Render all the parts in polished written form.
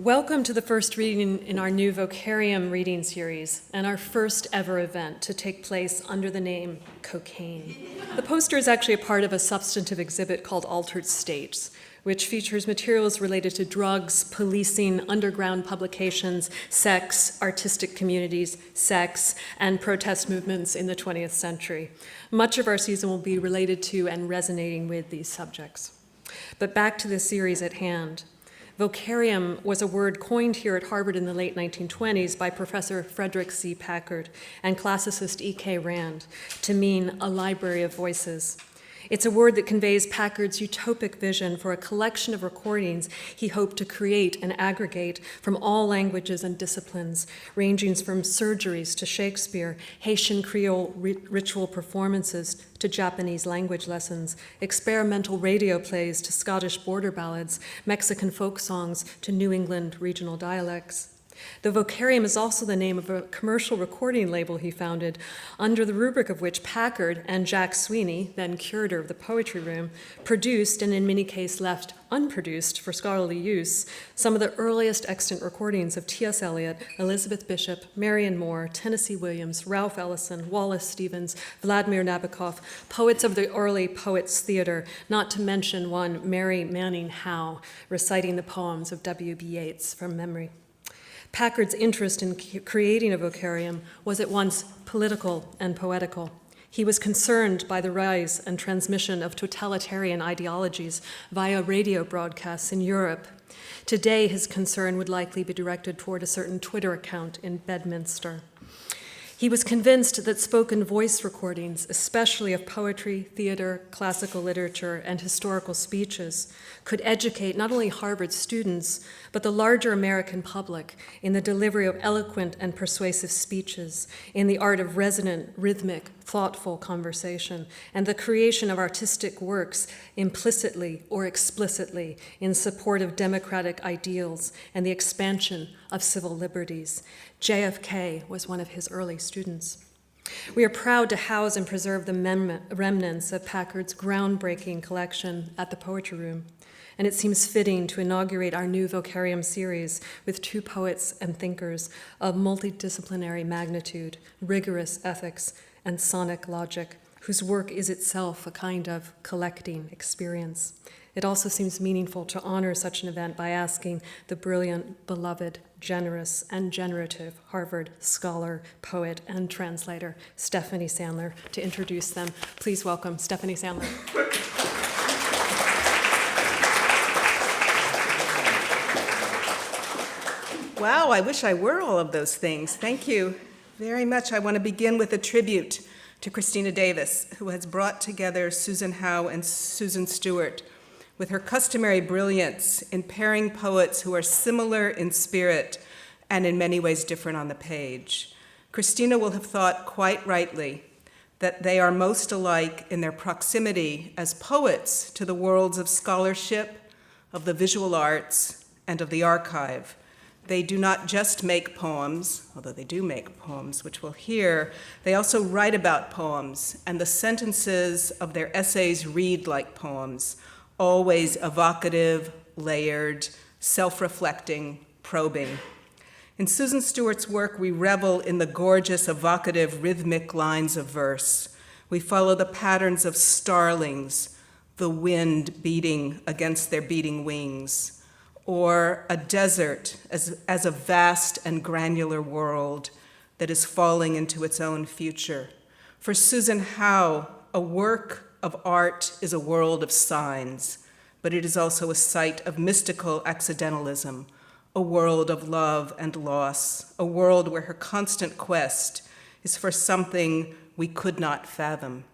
Welcome to the first reading in our new Vocarium Reading series and our first ever event to take place under the name Cocaine. The poster is actually a part of a substantive exhibit called Altered States, which features materials related to drugs, policing, underground publications, sex, artistic communities, sex, and protest movements in the 20th century. Much of our season will be related to and resonating with these subjects. But back to the series at hand. Vocarium was a word coined here at Harvard in the late 1920s by Professor Frederick C. Packard and classicist E.K. Rand to mean a library of voices. It's a word that conveys Packard's utopic vision for a collection of recordings he hoped to create and aggregate from all languages and disciplines, ranging from surgeries to Shakespeare, Haitian Creole ritual performances to Japanese language lessons, experimental radio plays to Scottish border ballads, Mexican folk songs to New England regional dialects. The Vocarium is also the name of a commercial recording label he founded, under the rubric of which Packard and Jack Sweeney, then curator of the Poetry Room, produced and in many cases left unproduced for scholarly use some of the earliest extant recordings of T.S. Eliot, Elizabeth Bishop, Marion Moore, Tennessee Williams, Ralph Ellison, Wallace Stevens, Vladimir Nabokov, poets of the early Poets Theater, not to mention one Mary Manning Howe, reciting the poems of W.B. Yeats from memory. Packard's interest in creating a vocarium was at once political and poetical. He was concerned by the rise and transmission of totalitarian ideologies via radio broadcasts in Europe. Today, his concern would likely be directed toward a certain Twitter account in Bedminster. He was convinced that spoken voice recordings, especially of poetry, theater, classical literature, and historical speeches, could educate not only Harvard students, but the larger American public in the delivery of eloquent and persuasive speeches, in the art of resonant, rhythmic, thoughtful conversation, and the creation of artistic works implicitly or explicitly in support of democratic ideals and the expansion of civil liberties. JFK was one of his early students. We are proud to house and preserve the remnants of Packard's groundbreaking collection at the Poetry Room, and it seems fitting to inaugurate our new Vocarium series with two poets and thinkers of multidisciplinary magnitude, rigorous ethics, and sonic logic, whose work is itself a kind of collecting experience. It also seems meaningful to honor such an event by asking the brilliant, beloved, generous, and generative Harvard scholar, poet, and translator, Stephanie Sandler, to introduce them. Please welcome Stephanie Sandler. Wow, I wish I were all of those things. Thank you very much. I want to begin with a tribute to Christina Davis, who has brought together Susan Howe and Susan Stewart with her customary brilliance in pairing poets who are similar in spirit and in many ways different on the page. Christina will have thought quite rightly that they are most alike in their proximity as poets to the worlds of scholarship, of the visual arts, and of the archive. They do not just make poems, although they do make poems, which we'll hear. They also write about poems, and the sentences of their essays read like poems, always evocative, layered, self-reflecting, probing. In Susan Stewart's work, we revel in the gorgeous, evocative, rhythmic lines of verse. We follow the patterns of starlings, the wind beating against their beating wings, or a desert as a vast and granular world that is falling into its own future. For Susan Howe, a work of art is a world of signs, but it is also a site of mystical accidentalism, a world of love and loss, a world where her constant quest is for something we could not fathom.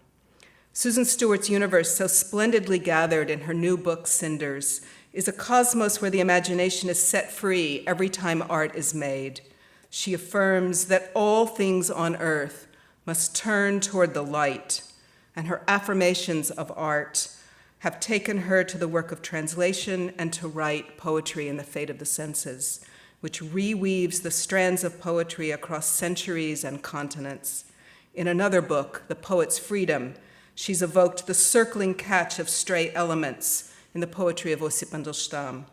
Susan Stewart's universe, so splendidly gathered in her new book, CINDERS, is a cosmos where the imagination is set free every time art is made. She affirms that all things on earth must turn toward the light, and her affirmations of art have taken her to the work of translation and to write poetry in the fate of the senses, which reweaves the strands of poetry across centuries and continents. In another book, The Poet's Freedom, she's evoked the circling catch of stray elements in the poetry of Osip Mandelstam.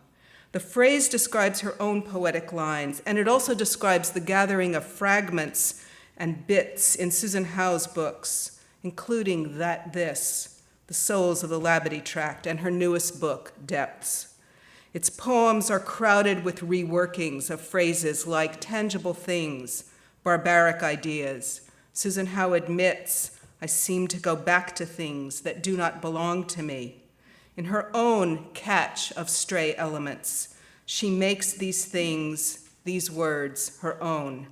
The phrase describes her own poetic lines, and it also describes the gathering of fragments and bits in Susan Howe's books, including DEBTHS, The Souls of the Labadee Tract, and her newest book, DEBTHS. Its poems are crowded with reworkings of phrases like tangible things, barbaric ideas. Susan Howe admits, I seem to go back to things that do not belong to me. In her own catch of stray elements, she makes these things, these words, her own,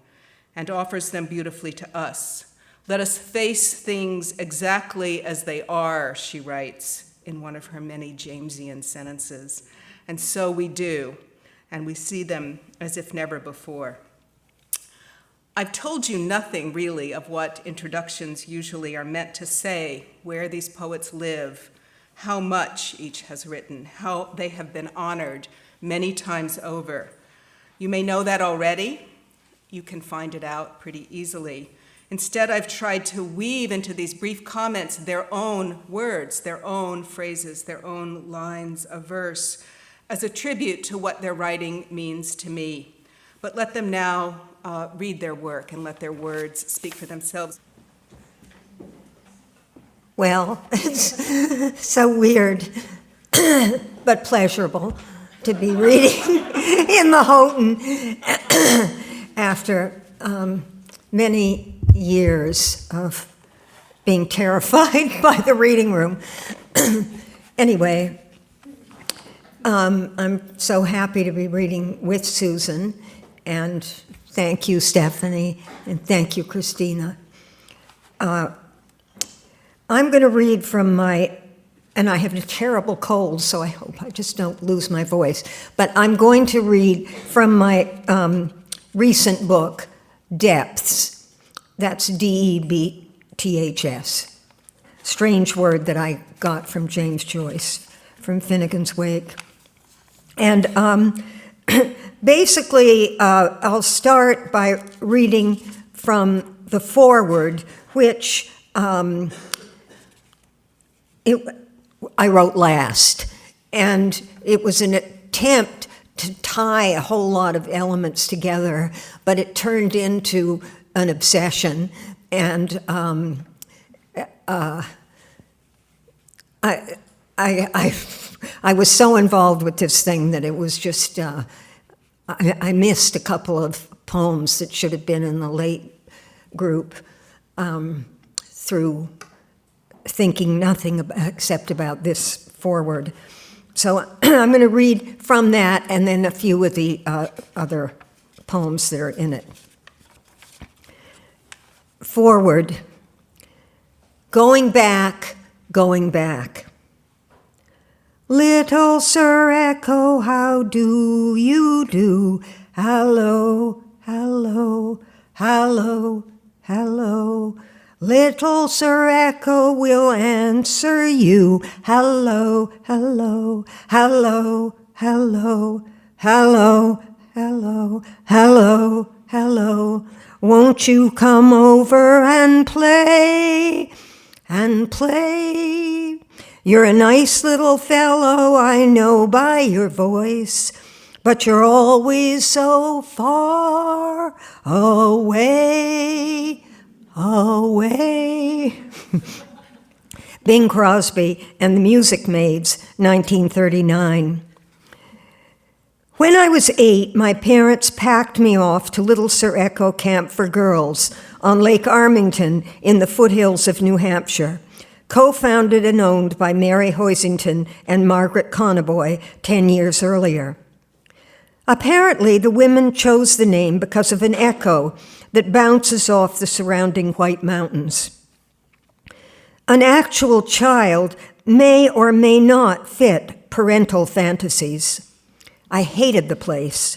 and offers them beautifully to us. Let us face things exactly as they are, she writes in one of her many Jamesian sentences. And so we do, and we see them as if never before. I've told you nothing really of what introductions usually are meant to say, where these poets live, how much each has written, how they have been honored many times over. You may know that already. You can find it out pretty easily. Instead, I've tried to weave into these brief comments their own words, their own phrases, their own lines of verse, as a tribute to what their writing means to me. But let them now read their work and let their words speak for themselves. Well, it's so weird, but pleasurable to be reading in the Houghton after many years of being terrified by the reading room. Anyway, I'm so happy to be reading with Susan, and thank you, Stephanie, and thank you, Christina. I'm going to read from my, and I have a terrible cold, so I hope I just don't lose my voice, but I'm going to read from my recent book, DEBTHS. That's DEBTHS. Strange word that I got from James Joyce, from Finnegan's Wake. And basically, I'll start by reading from the foreword, which I wrote last. And it was an attempt to tie a whole lot of elements together, but it turned into an obsession. And I was so involved with this thing that it was just, I missed a couple of poems that should have been in the late group through thinking nothing except about this foreword. So I'm going to read from that and then a few of the other poems that are in it. Foreword. Going back, going back. Little Sir Echo, how do you do? Hello, hello, hello, hello. Little Sir Echo will answer you. Hello, hello, hello, hello, hello, hello, hello, hello. Won't you come over and play, and play? You're a nice little fellow, I know by your voice, but you're always so far away, away. Bing Crosby and the Music Maids, 1939. When I was 8, my parents packed me off to Little Sir Echo Camp for Girls on Lake Armington in the foothills of New Hampshire, co-founded and owned by Mary Hoisington and Margaret Conboy 10 years earlier. Apparently, the women chose the name because of an echo that bounces off the surrounding White Mountains. An actual child may or may not fit parental fantasies. I hated the place.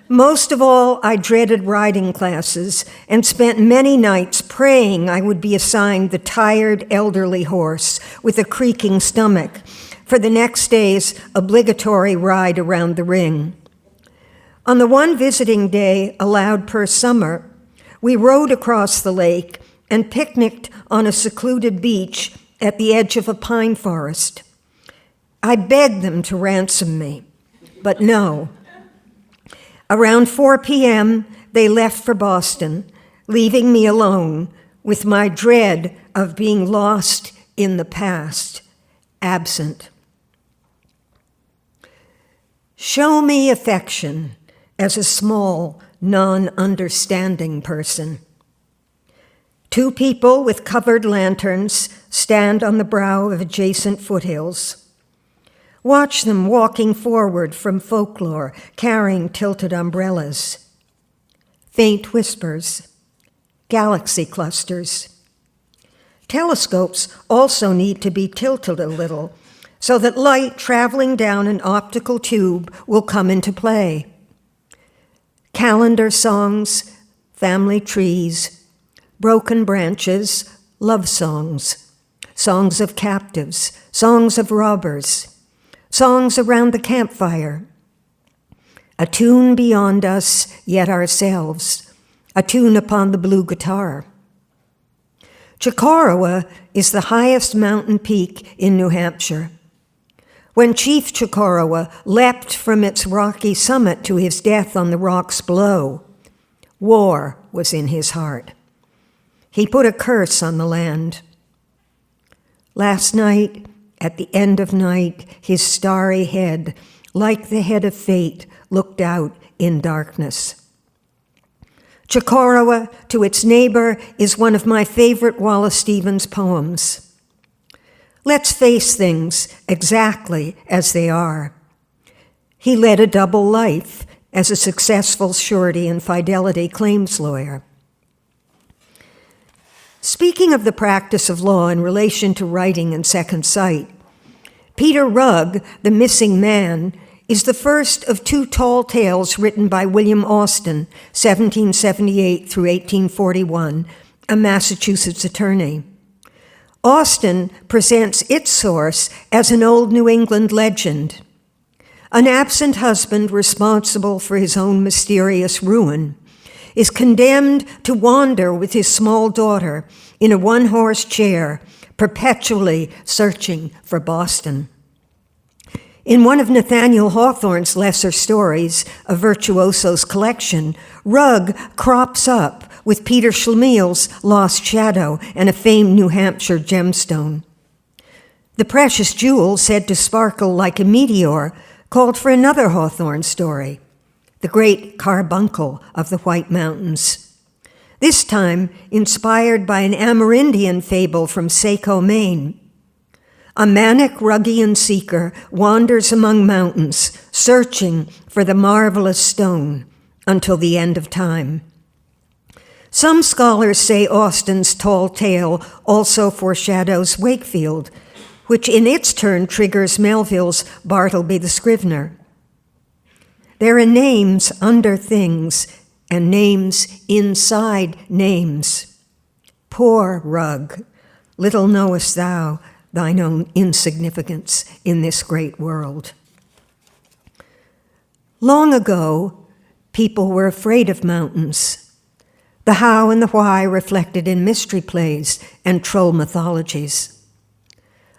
Most of all, I dreaded riding classes and spent many nights praying I would be assigned the tired elderly horse with a creaking stomach for the next day's obligatory ride around the ring. On the one visiting day allowed per summer, we rode across the lake and picnicked on a secluded beach at the edge of a pine forest. I begged them to ransom me. But no. Around 4 p.m., they left for Boston, leaving me alone with my dread of being lost in the past, absent. Show me affection as a small, non-understanding person. 2 people with covered lanterns stand on the brow of adjacent foothills. Watch them walking forward from folklore, carrying tilted umbrellas. Faint whispers, galaxy clusters. Telescopes also need to be tilted a little so that light traveling down an optical tube will come into play. Calendar songs, family trees, broken branches, love songs, songs of captives, songs of robbers, songs around the campfire. A tune beyond us, yet ourselves, a tune upon the blue guitar. Chocorua is the highest mountain peak in New Hampshire. When Chief Chocorua leapt from its rocky summit to his death on the rocks below, war was in his heart. He put a curse on the land. Last night, at the end of night, his starry head, like the head of fate, looked out in darkness. Chocorua, to its neighbor, is one of my favorite Wallace Stevens poems. Let's face things exactly as they are. He led a double life as a successful surety and fidelity claims lawyer. Speaking of the practice of law in relation to writing and second sight, Peter Rugg, the missing man, is the first of 2 tall tales written by William Austin, 1778 through 1841, a Massachusetts attorney. Austin presents its source as an old New England legend. An absent husband responsible for his own mysterious ruin is condemned to wander with his small daughter in a 1-horse chair, perpetually searching for Boston. In one of Nathaniel Hawthorne's lesser stories, A Virtuoso's Collection, Rugg crops up with Peter Schlemihl's Lost Shadow and a famed New Hampshire gemstone. The precious jewel, said to sparkle like a meteor, called for another Hawthorne story, The Great Carbuncle of the White Mountains. This time inspired by an Amerindian fable from Saco, Maine. A manic Ruggian seeker wanders among mountains, searching for the marvelous stone until the end of time. Some scholars say Austin's tall tale also foreshadows Wakefield, which in its turn triggers Melville's Bartleby the Scrivener. There are names under things and names inside names. Poor Rugg, little knowest thou thine own insignificance in this great world. Long ago, people were afraid of mountains. The how and the why reflected in mystery plays and troll mythologies.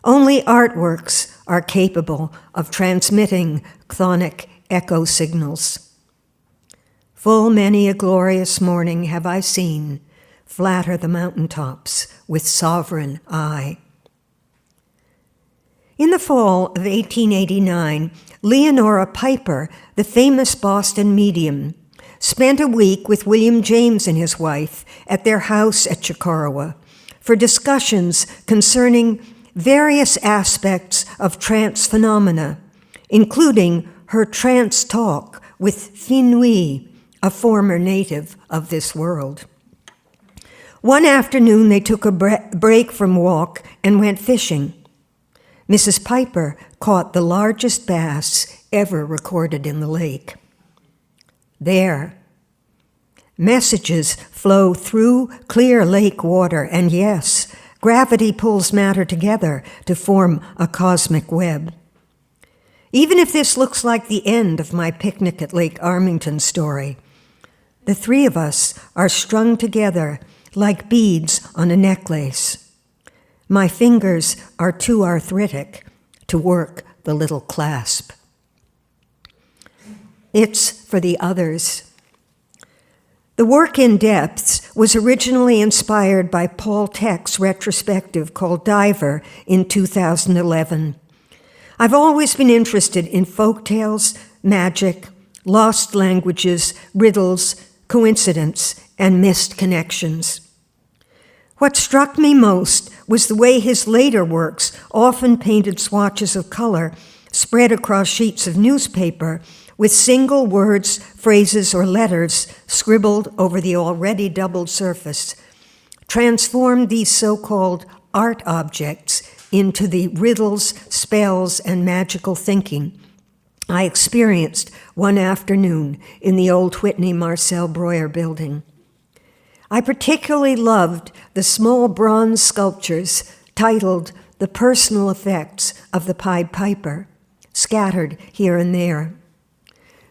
Only artworks are capable of transmitting chthonic echo signals. Full many a glorious morning have I seen flatter the mountaintops with sovereign eye. In the fall of 1889, Leonora Piper, the famous Boston medium, spent a week with William James and his wife at their house at Chocorua for discussions concerning various aspects of trance phenomena, including her trance talk with Finui, a former native of this world. One afternoon, they took a break from walk and went fishing. Mrs. Piper caught the largest bass ever recorded in the lake. There, messages flow through clear lake water, and yes, gravity pulls matter together to form a cosmic web. Even if this looks like the end of my picnic at Lake Armington story, the 3 of us are strung together like beads on a necklace. My fingers are too arthritic to work the little clasp. It's for the others. The work in DEBTHS was originally inspired by Paul Tech's retrospective called Diver in 2011. I've always been interested in folktales, magic, lost languages, riddles, coincidence, and missed connections. What struck me most was the way his later works often painted swatches of color spread across sheets of newspaper with single words, phrases, or letters scribbled over the already doubled surface, transformed these so-called art objects into the riddles, spells, and magical thinking I experienced one afternoon in the old Whitney Marcel Breuer building. I particularly loved the small bronze sculptures titled The Personal Effects of the Pied Piper, scattered here and there.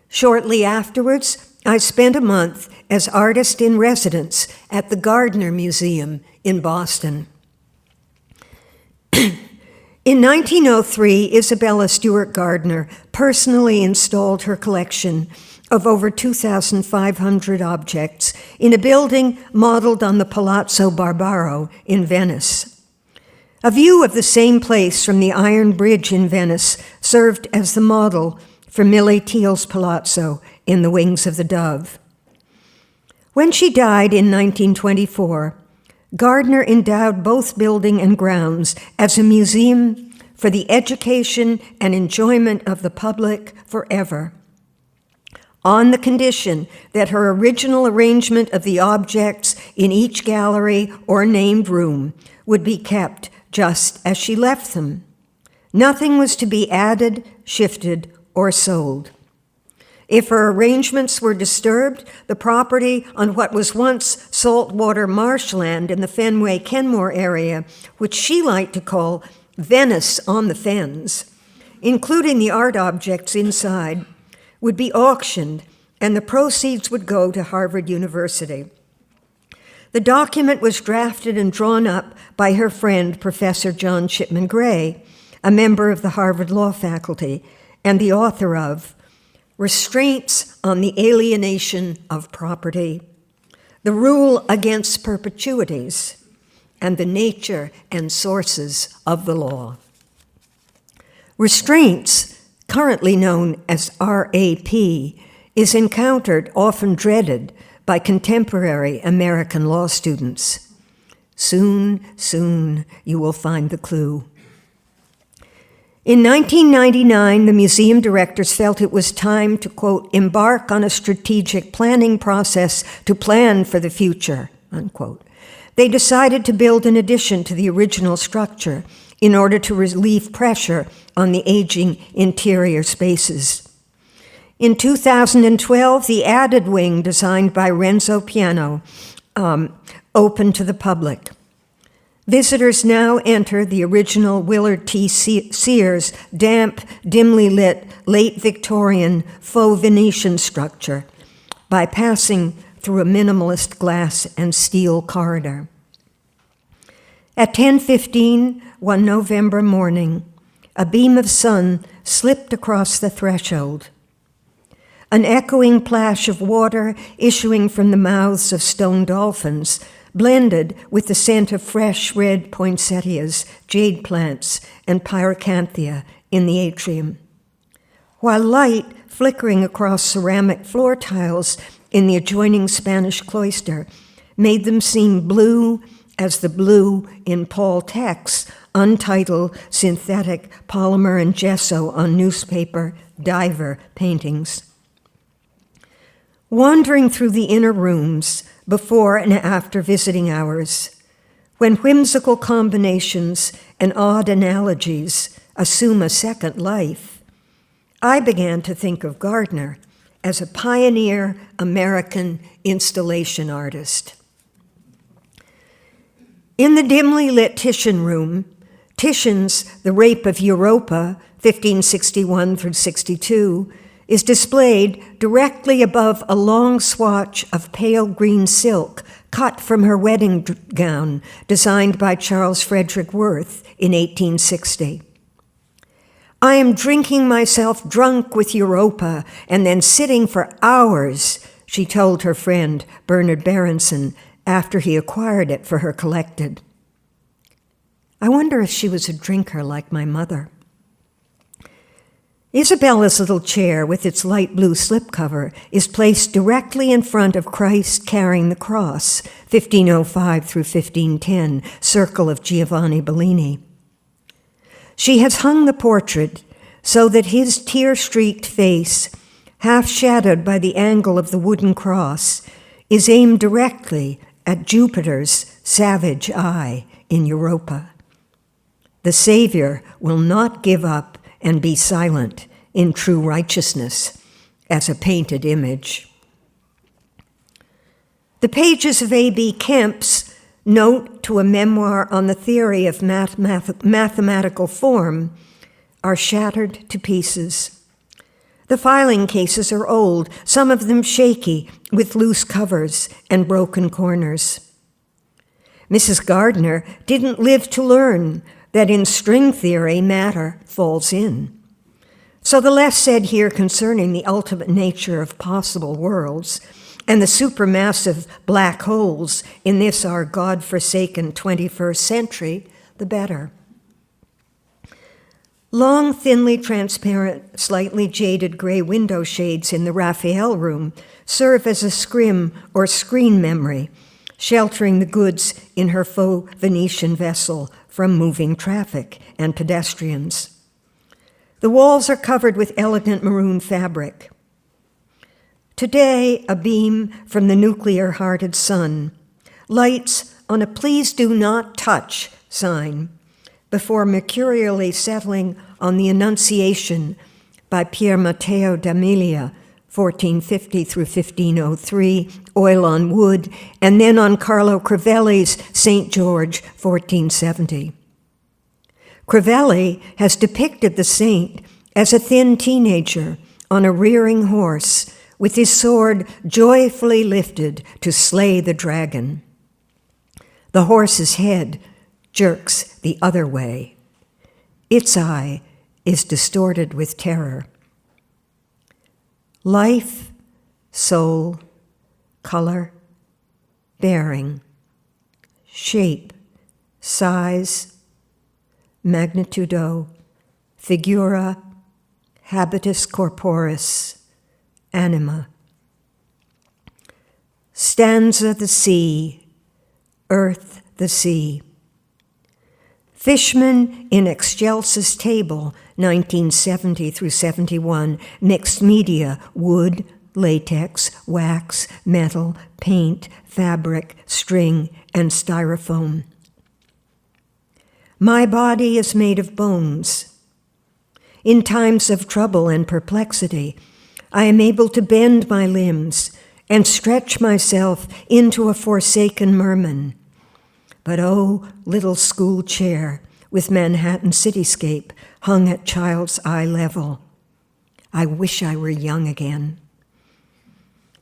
Shortly afterwards, I spent a month as artist in residence at the Gardner Museum in Boston. In 1903, Isabella Stewart Gardner personally installed her collection of over 2,500 objects in a building modeled on the Palazzo Barbaro in Venice. A view of the same place from the Iron Bridge in Venice served as the model for Millie Teal's palazzo in The Wings of the Dove. When she died in 1924, Gardner endowed both building and grounds as a museum for the education and enjoyment of the public forever, on the condition that her original arrangement of the objects in each gallery or named room would be kept just as she left them. Nothing was to be added, shifted, or sold. If her arrangements were disturbed, the property on what was once saltwater marshland in the Fenway-Kenmore area, which she liked to call Venice on the Fens, including the art objects inside, would be auctioned, and the proceeds would go to Harvard University. The document was drafted and drawn up by her friend, Professor John Chipman Gray, a member of the Harvard Law faculty, and the author of Restraints on the Alienation of Property, The Rule Against Perpetuities, and the Nature and Sources of the Law. Restraints, currently known as RAP, is encountered, often dreaded, by contemporary American law students. Soon, soon, you will find the clue. In 1999, the museum directors felt it was time to, quote, embark on a strategic planning process to plan for the future, unquote. They decided to build an addition to the original structure in order to relieve pressure on the aging interior spaces. In 2012, the added wing, designed by Renzo Piano, opened to the public. Visitors now enter the original Willard T. Sears damp, dimly lit, late Victorian faux Venetian structure by passing through a minimalist glass and steel corridor. At 10:15 one November morning, a beam of sun slipped across the threshold. An echoing plash of water issuing from the mouths of stone dolphins blended with the scent of fresh red poinsettias, jade plants, and pyrocanthia in the atrium, while light flickering across ceramic floor tiles in the adjoining Spanish cloister made them seem blue as the blue in Paul Tech's untitled synthetic polymer and gesso on newspaper diver paintings. Wandering through the inner rooms before and after visiting hours, when whimsical combinations and odd analogies assume a second life, I began to think of Gardner as a pioneer American installation artist. In the dimly lit Titian room, Titian's The Rape of Europa, 1561 through 62, is displayed directly above a long swatch of pale green silk cut from her wedding gown, designed by Charles Frederick Worth in 1860. I am drinking myself drunk with Europa and then sitting for hours, she told her friend Bernard Berenson after he acquired it for her collected. I wonder if she was a drinker like my mother. Isabella's little chair with its light blue slipcover is placed directly in front of Christ carrying the cross, 1505 through 1510, circle of Giovanni Bellini. She has hung the portrait so that his tear-streaked face, half shadowed by the angle of the wooden cross, is aimed directly at Jupiter's savage eye in Europa. The Savior will not give up and be silent in true righteousness as a painted image. The pages of A.B. Kemp's Note to a Memoir on the Theory of Mathematical Form are shattered to pieces. The filing cases are old, some of them shaky, with loose covers and broken corners. Mrs. Gardner didn't live to learn that in string theory, matter falls in. So the less said here concerning the ultimate nature of possible worlds and the supermassive black holes in this our God-forsaken 21st century, the better. Long, thinly transparent, slightly jaded gray window shades in the Raphael room serve as a scrim or screen memory, sheltering the goods in her faux Venetian vessel from moving traffic and pedestrians. The walls are covered with elegant maroon fabric. Today, a beam from the nuclear-hearted sun lights on a "Please do not touch" sign before mercurially settling on the Annunciation by Pier Matteo d'Amelia, 1450 through 1503, oil on wood, and then on Carlo Crivelli's St. George, 1470. Crivelli has depicted the saint as a thin teenager on a rearing horse with his sword joyfully lifted to slay the dragon. The horse's head jerks the other way. Its eye is distorted with terror. Life, soul, color, bearing, shape, size, magnitudo, figura, habitus corporis, anima. Stanza the sea, earth the sea. Fishman in Excelsis Table, 1970 through 71, mixed media, wood, latex, wax, metal, paint, fabric, string, and styrofoam. My body is made of bones. In times of trouble and perplexity, I am able to bend my limbs and stretch myself into a forsaken merman. But oh, little school chair with Manhattan cityscape hung at child's eye level. I wish I were young again.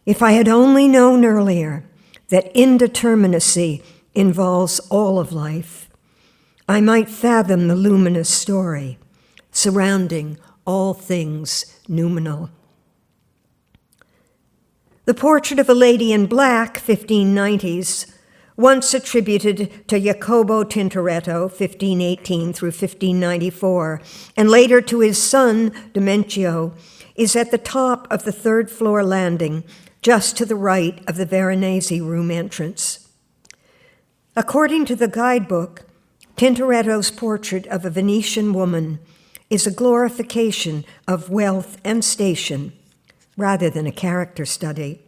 If I had only known earlier that indeterminacy involves all of life, I might fathom the luminous story surrounding all things noumenal. The Portrait of a Lady in Black, 1590s, once attributed to Jacopo Tintoretto, 1518 through 1594, and later to his son, Dementio, is at the top of the third-floor landing, just to the right of the Veronese room entrance. According to the guidebook, Tintoretto's portrait of a Venetian woman is a glorification of wealth and station, rather than a character study.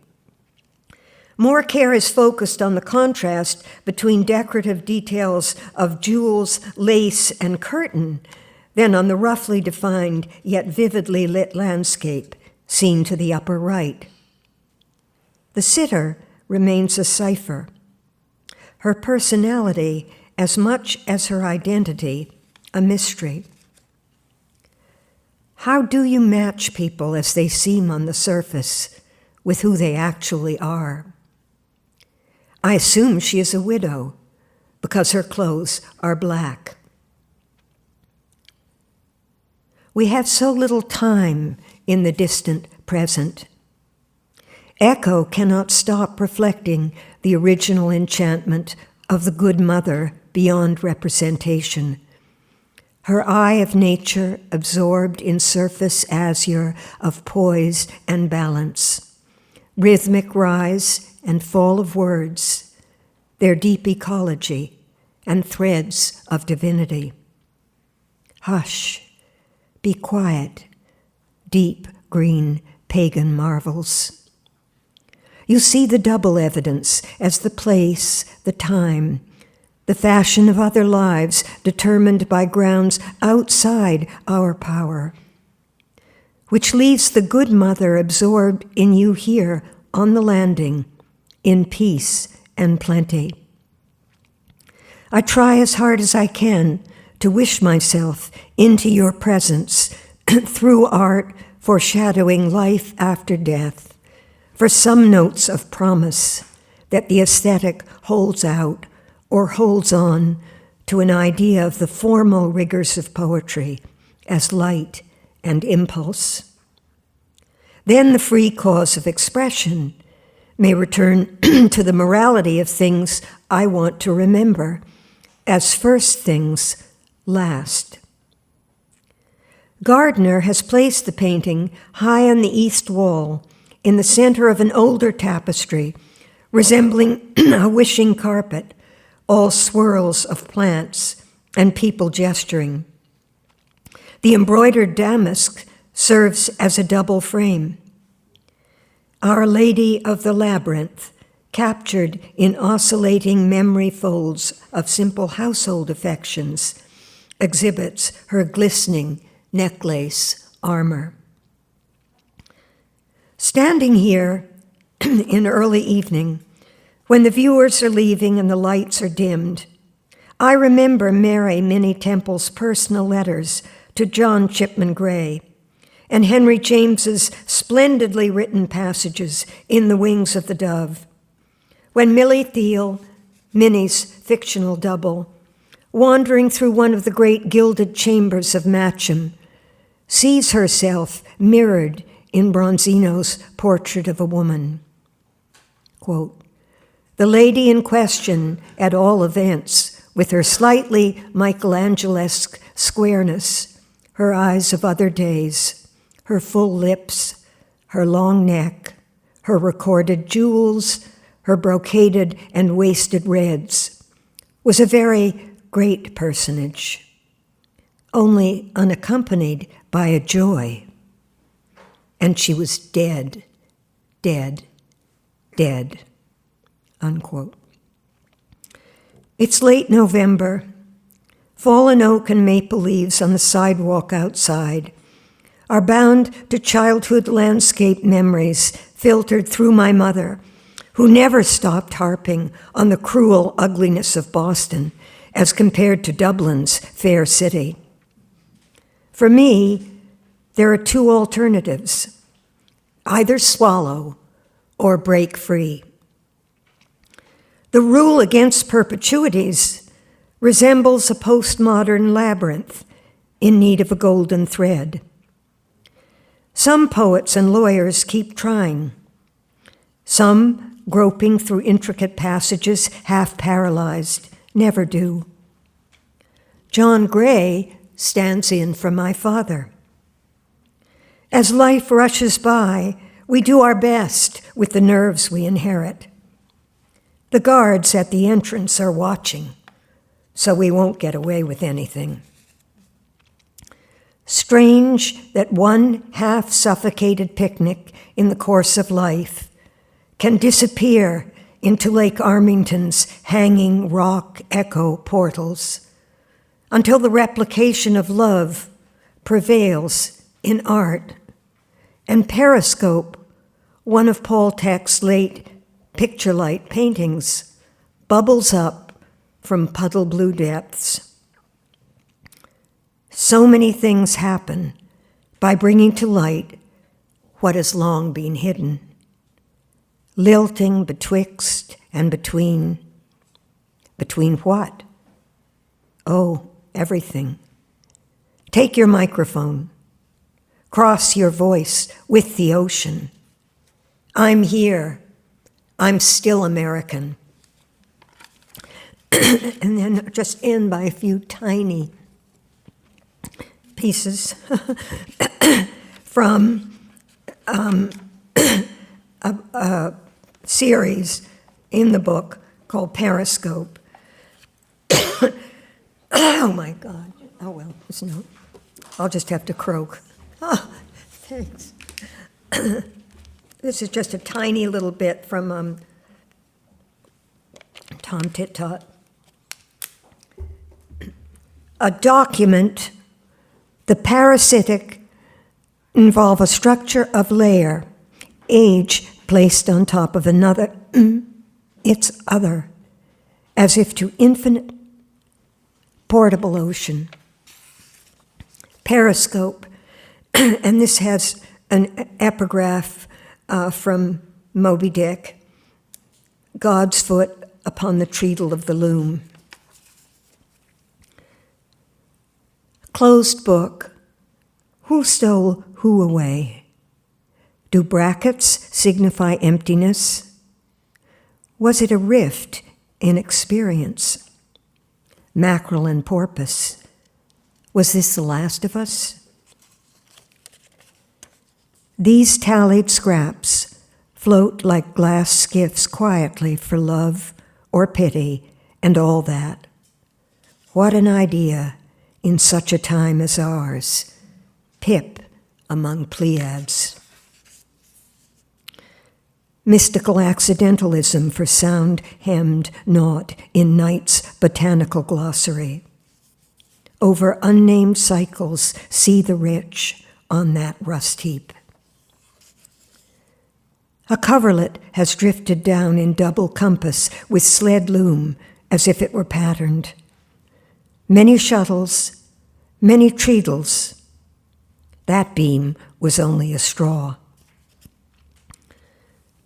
More care is focused on the contrast between decorative details of jewels, lace, and curtain than on the roughly defined yet vividly lit landscape seen to the upper right. The sitter remains a cipher. Her personality, as much as her identity, a mystery. How do you match people as they seem on the surface with who they actually are? I assume she is a widow because her clothes are black. We have so little time in the distant present. Echo cannot stop reflecting the original enchantment of the good mother beyond representation. Her eye of nature absorbed in surface azure of poise and balance, rhythmic rise and fall of words, their deep ecology and threads of divinity. Hush, be quiet, deep green pagan marvels. You see the double evidence as the place, the time, the fashion of other lives determined by grounds outside our power, which leaves the good mother absorbed in you here on the landing, in peace and plenty. I try as hard as I can to wish myself into your presence through art foreshadowing life after death, for some notes of promise that the aesthetic holds out or holds on to an idea of the formal rigors of poetry as light and impulse. Then the free cause of expression may return to the morality of things I want to remember as first things last. Gardner has placed the painting high on the east wall in the center of an older tapestry resembling a wishing carpet, all swirls of plants and people gesturing. The embroidered damask serves as a double frame. Our Lady of the Labyrinth, captured in oscillating memory folds of simple household affections, exhibits her glistening necklace armor. Standing here in early evening, when the viewers are leaving and the lights are dimmed, I remember Mary Minnie Temple's personal letters to John Chipman Gray and Henry James's splendidly written passages in The Wings of the Dove, when Millie Thiel, Minnie's fictional double, wandering through one of the great gilded chambers of Matcham, sees herself mirrored in Bronzino's Portrait of a Woman. Quote, "The lady in question, at all events, with her slightly Michelangelesque squareness, her eyes of other days, her full lips, her long neck, her recorded jewels, her brocaded and wasted reds, was a very great personage, only unaccompanied by a joy. And she was dead, dead, dead," unquote. It's late November. Fallen oak and maple leaves on the sidewalk outside are bound to childhood landscape memories filtered through my mother, who never stopped harping on the cruel ugliness of Boston as compared to Dublin's fair city. For me, there are two alternatives: either swallow or break free. The rule against perpetuities resembles a postmodern labyrinth in need of a golden thread. Some poets and lawyers keep trying. Some, groping through intricate passages, half paralyzed, never do. John Gray stands in for my father. As life rushes by, we do our best with the nerves we inherit. The guards at the entrance are watching, so we won't get away with anything. Strange that one half-suffocated picnic in the course of life can disappear into Lake Armington's hanging rock echo portals until the replication of love prevails in art. And Periscope, one of Paul Tech's late picture light paintings, bubbles up from puddle blue depths. So many things happen by bringing to light what has long been hidden, lilting betwixt and between. Between what? Oh, everything. Take your microphone. cross your voice with the ocean. I'm here. I'm still American. And then just end by a few tiny pieces from a series in the book called Periscope. Oh my God. Oh well, I'll just have to croak. Oh, thanks. This is just a tiny little bit from Tom Tit-Tot. A document, the parasitic involve a structure of layer, age placed on top of another, its other, as if to infinite portable ocean. Periscope, and this has an epigraph from Moby Dick, God's foot upon the treadle of the loom. Closed book, who stole who away? Do brackets signify emptiness? Was it a rift in experience? Mackerel and porpoise, was this the last of us? These tallied scraps float like glass skiffs quietly for love or pity and all that. What an idea in such a time as ours, Pip among Pleiads. Mystical accidentalism for sound-hemmed naught in Knight's botanical glossary. Over unnamed cycles, see the rich on that rust heap. A coverlet has drifted down in double compass with sled loom as if it were patterned. Many shuttles, many treadles. That beam was only a straw.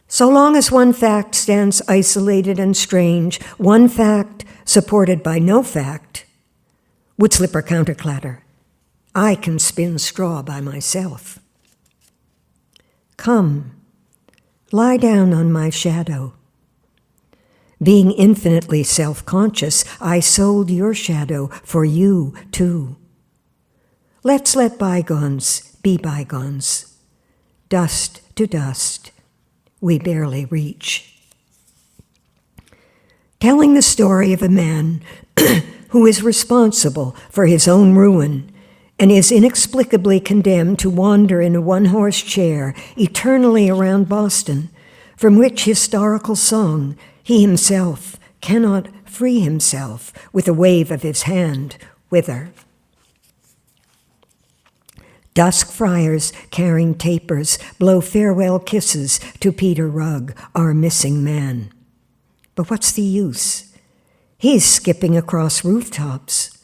So long as one fact stands isolated and strange, one fact supported by no fact, would slipper counterclatter. I can spin straw by myself. Come, lie down on my shadow. Being infinitely self-conscious, I sold your shadow for you, too. Let's let bygones be bygones. Dust to dust, we barely reach. Telling the story of a man who is responsible for his own ruin and is inexplicably condemned to wander in a one-horse chair eternally around Boston, from which historical song he himself cannot free himself with a wave of his hand, whither? Dusk friars carrying tapers blow farewell kisses to Peter Rugg, our missing man. But what's the use? He's skipping across rooftops.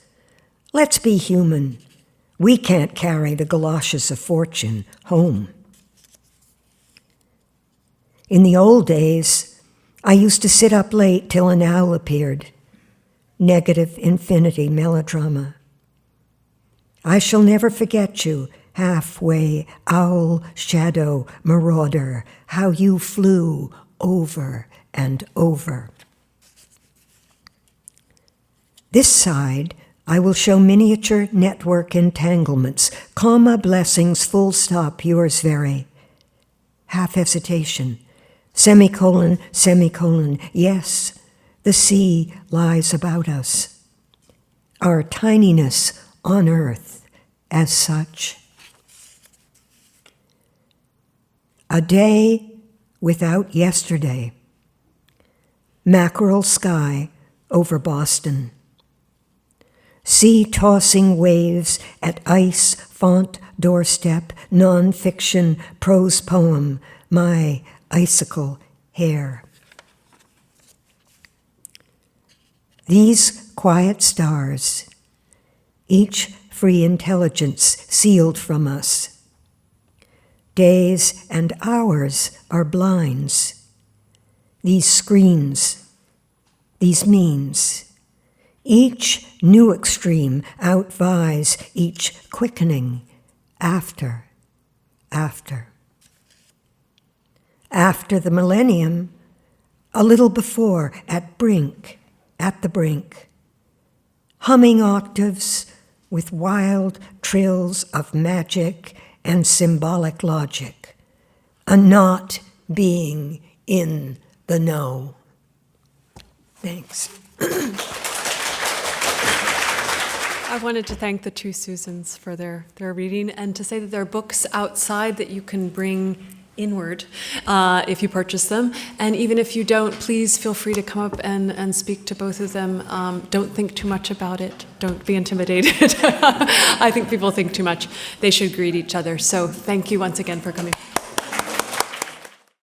Let's be human. We can't carry the galoshes of fortune home. In the old days, I used to sit up late till an owl appeared. Negative infinity melodrama. I shall never forget you, halfway owl shadow marauder, how you flew over and over. This side, I will show miniature network entanglements, comma blessings, full stop, yours very. Half hesitation, semicolon, semicolon, yes, the sea lies about us. Our tininess on earth as such. A day without yesterday. Mackerel sky over Boston. Sea-tossing waves at ice font doorstep, non-fiction prose poem, my icicle hair. These quiet stars, each free intelligence sealed from us. Days and hours are blinds. These screens, these means. Each new extreme outvies each quickening after after. After the millennium, a little before, at the brink, humming octaves with wild trills of magic and symbolic logic, a not being in the know. Thanks. I wanted to thank the two Susans for their reading, and to say that there are books outside that you can bring inward if you purchase them. And even if you don't, please feel free to come up and speak to both of them. Don't think too much about it. Don't be intimidated. I think people think too much. They should greet each other. So thank you once again for coming.